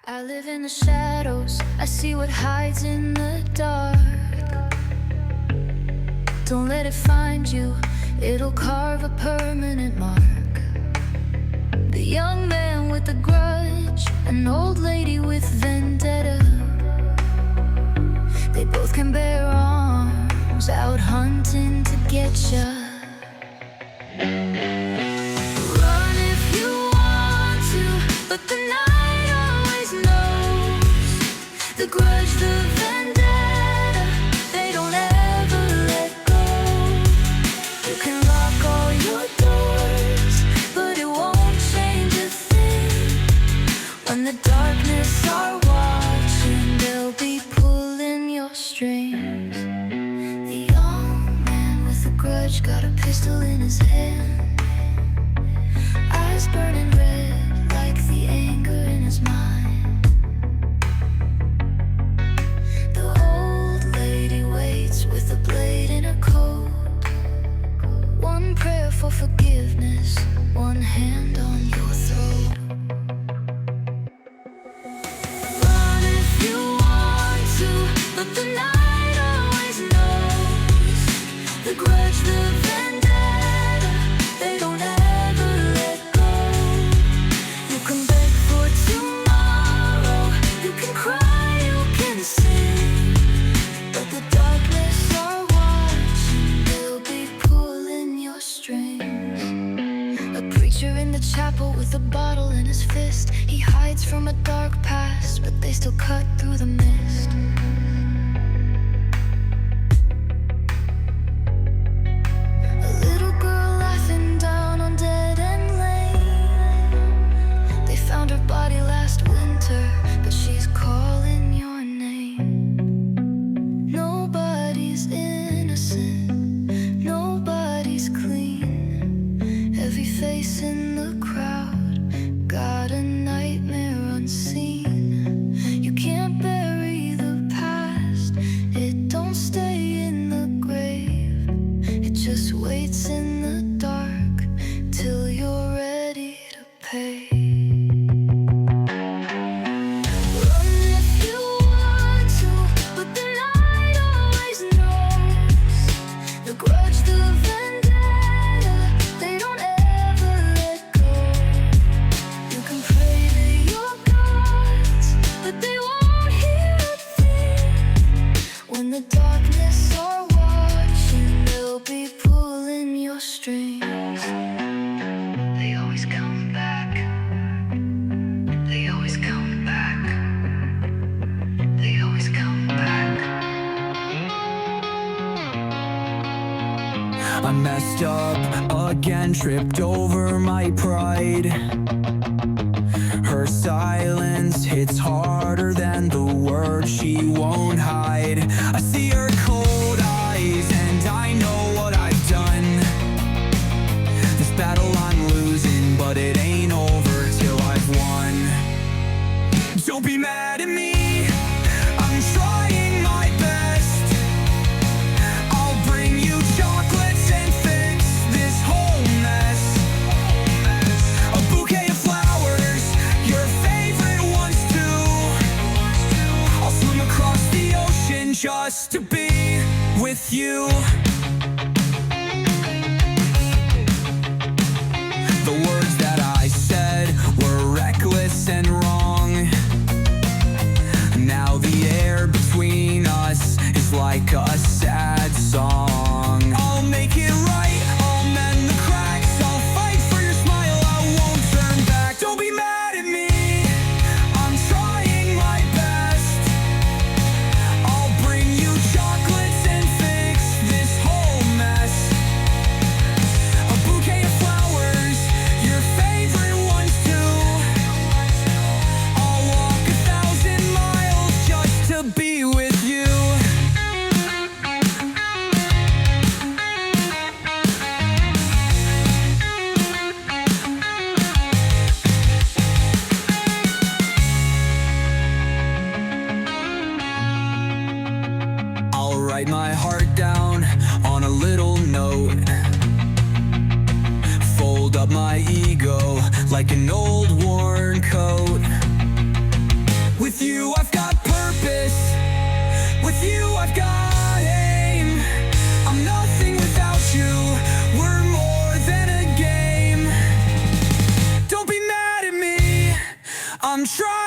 I live in the shadows, I see what hides in the dark. Don't let it find you, it'll carve a permanent mark. The young man with a grudge, an old lady with vendetta. They both can bear arms, out hunting to get ya. Run if you want to, but the night always knows. The grudge, the vendetta, they don't ever let go. You can lock all your doors, but it won't change a thing. When the darkness are watching, they'll be pulling your strings. The young man with a grudge got a pistol in his hand, eyes burning red like the anger in his mind. The old lady waits with a blade in her coat. One prayer for forgiveness, one hand on your throat. Run if you want to, but the night always knows. The grudge, the vendetta, they don't ever let go. You can beg for tomorrow, you can cry, you can sing, but the darkness are watching, they'll be pulling your strings. A preacher in the chapel with a bottle in his fist. He hides from a dark past, but they still cut through the mist. A little girl laughing down on Dead End Lane. They found her body last winter, but she's calling your name. Nobody's innocent, nobody's clean. Every face in the crowd got a nightmare unseen. You can't bury the past, it don't stay in the grave. It just waits in the dark till you're ready to pay. Run if you want to, but the night always knows. The grudge, the vendetta, they don't ever let go. You can pray to your gods, but they won't hear a thing. When the darkness are watching, they'll be pulling your strings. They always come back. They always come back. They always come back. I messed up again, tripped over my pride. Her silence hits harder than the words she won't hide. I see her cold eyes and I know what I've done. This battle I'm losing, but it ain't over till I've won. Don't be mad at me, I'm trying my best. I'll bring you chocolates and fix this whole mess. A bouquet of flowers, your favorite ones too. I'll swim across the ocean just to be with you. The words that I said were reckless and wrong. Now the air between us is like a sad song. I'll make it right, I'll mend the cracks, I'll fight for your smile, I won't turn back. Don't be mad at me, I'm trying my best. I'll bring you chocolates and fix this whole mess. A bouquet of flowers, your favorite ones too. I'll walk 1,000 miles just to be with you. I'll write my heart down on a little note, fold up my ego like an old worn coat. I'm trying